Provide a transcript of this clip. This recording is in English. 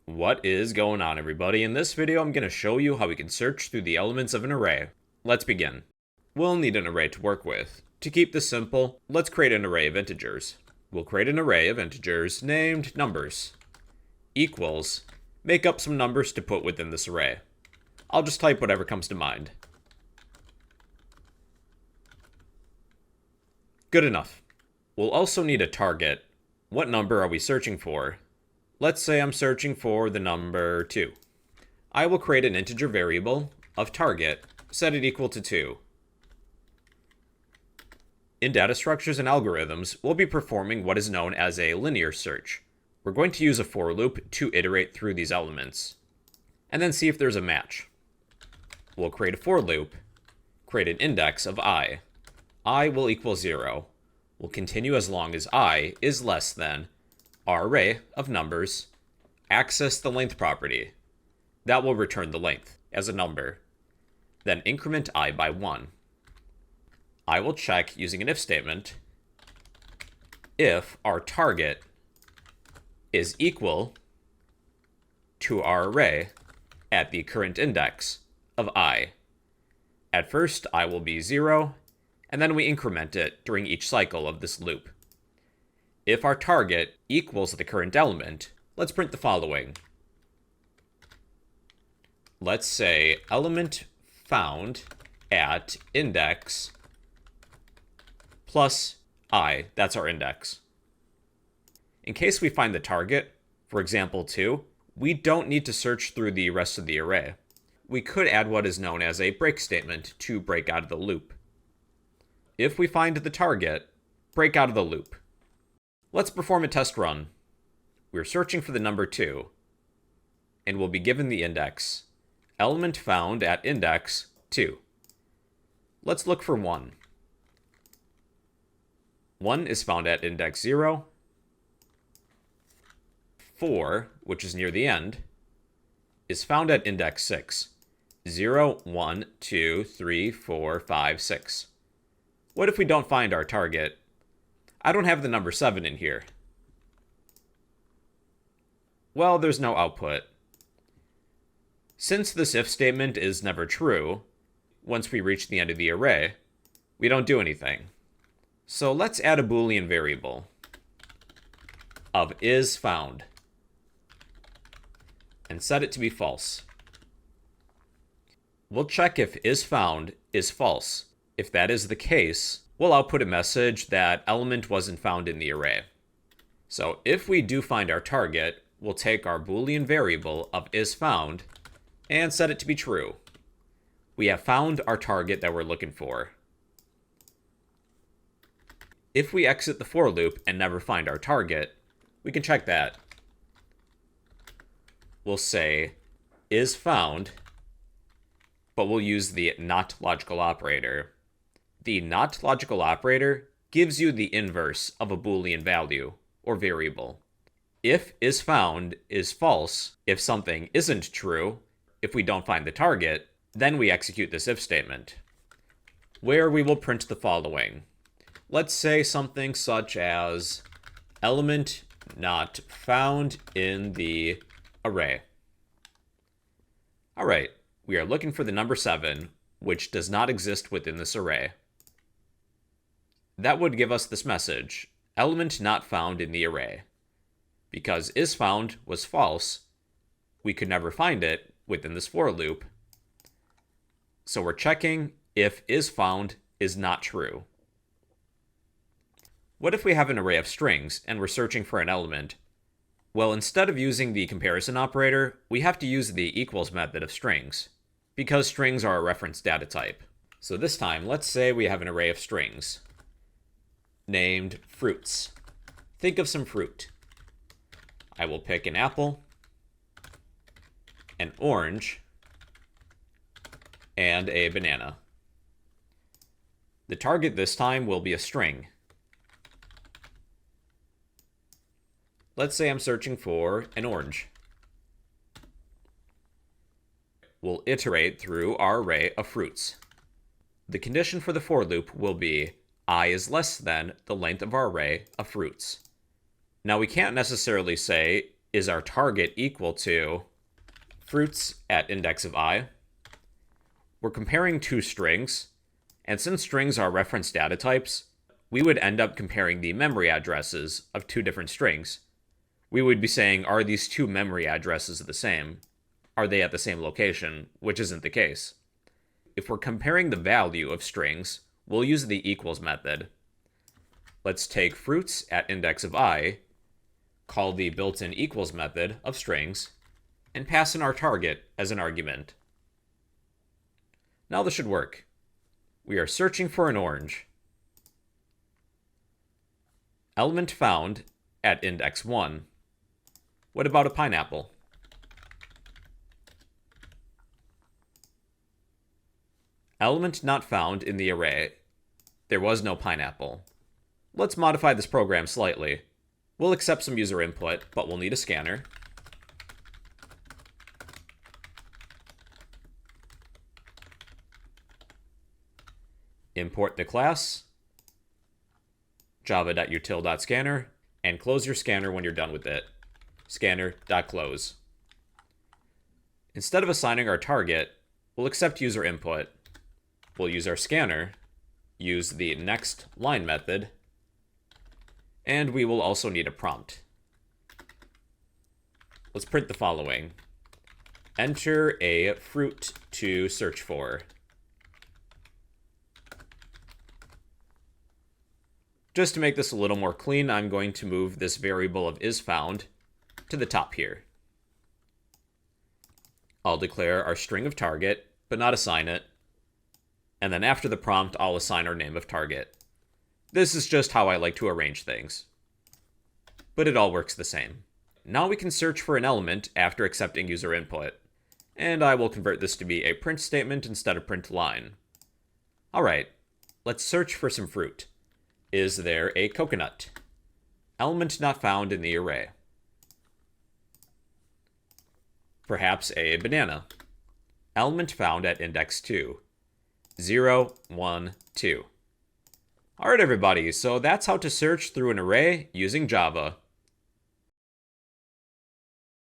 What is going on, everybody? In this video, I'm going to show you how we can search through the elements of an array. Let's begin. We'll need an array to work with. To keep this simple, let's create an array of integers. We'll create an array of integers named numbers. Equals, make up some numbers to put within this array. I'll just type whatever comes to mind. Good enough. We'll also need a target. What number are we searching for? Let's say I'm searching for the number 2. I will create an integer variable of target, set it equal to 2. In data structures and algorithms, we'll be performing what is known as a linear search. We're going to use a for loop to iterate through these elements, and then see if there's a match. We'll create a for loop, create an index of I. I will equal 0. We'll continue as long as I is less than our array of numbers, access the length property. That will return the length as a number. Then increment I by 1. I will check using an if statement if our target is equal to our array at the current index of I. At first, I will be 0, and then we increment it during each cycle of this loop. If our target equals the current element, let's print the following. Let's say element found at index plus I. That's our index. In case we find the target, for example 2, we don't need to search through the rest of the array. We could add what is known as a break statement to break out of the loop. If we find the target, break out of the loop. Let's perform a test run. We're searching for the number 2, and we'll be given the index. Element found at index 2. Let's look for 1. 1 is found at index 0. 4, which is near the end, is found at index 6. 0, 1, 2, 3, 4, 5, 6. What if we don't find our target? I don't have the number 7 in here. Well, there's no output. Since this if statement is never true, once we reach the end of the array, we don't do anything. So let's add a Boolean variable of is found and set it to be false. We'll check if is found is false. If that is the case, we'll output a message that element wasn't found in the array. So if we do find our target, we'll take our Boolean variable of is found and set it to be true. We have found our target that we're looking for. If we exit the for loop and never find our target, we can check that. We'll say is found, but we'll use the not logical operator. The not logical operator gives you the inverse of a Boolean value or variable. If is found is false, if something isn't true, if we don't find the target, then we execute this if statement, where we will print the following. Let's say something such as element not found in the array. All right, we are looking for the number 7, which does not exist within this array. That would give us this message, element not found in the array. Because is found was false, we could never find it within this for loop. So we're checking if is found is not true. What if we have an array of strings and we're searching for an element? Well, instead of using the comparison operator, we have to use the equals method of strings, because strings are a reference data type. So this time, let's say we have an array of strings named fruits. Think of some fruit. I will pick an apple, an orange, and a banana. The target this time will be a string. Let's say I'm searching for an orange. We'll iterate through our array of fruits. The condition for the for loop will be I is less than the length of our array of fruits. Now we can't necessarily say is our target equal to fruits at index of I. We're comparing two strings, and since strings are reference data types, we would end up comparing the memory addresses of two different strings. We would be saying, are these two memory addresses the same? Are they at the same location? Which isn't the case. If we're comparing the value of strings, we'll use the equals method. Let's take fruits at index of I, call the built-in equals method of strings, and pass in our target as an argument. Now this should work. We are searching for an orange. Element found at index 1. What about a pineapple? Element not found in the array. There was no pineapple. Let's modify this program slightly. We'll accept some user input, but we'll need a scanner. Import the class, java.util.scanner, and close your scanner when you're done with it. Scanner.close. Instead of assigning our target, we'll accept user input. We'll use our scanner, use the next line method, and we will also need a prompt. Let's print the following. Enter a fruit to search for. Just to make this a little more clean, I'm going to move this variable of isFound to the top here. I'll declare our string of target, but not assign it. And then after the prompt, I'll assign our name of target. This is just how I like to arrange things. But it all works the same. Now we can search for an element after accepting user input. And I will convert this to be a print statement instead of print line. Alright, let's search for some fruit. Is there a coconut? Element not found in the array. Perhaps a banana. Element found at index 2. 0, 1, 2. Alright everybody, so that's how to search through an array using Java.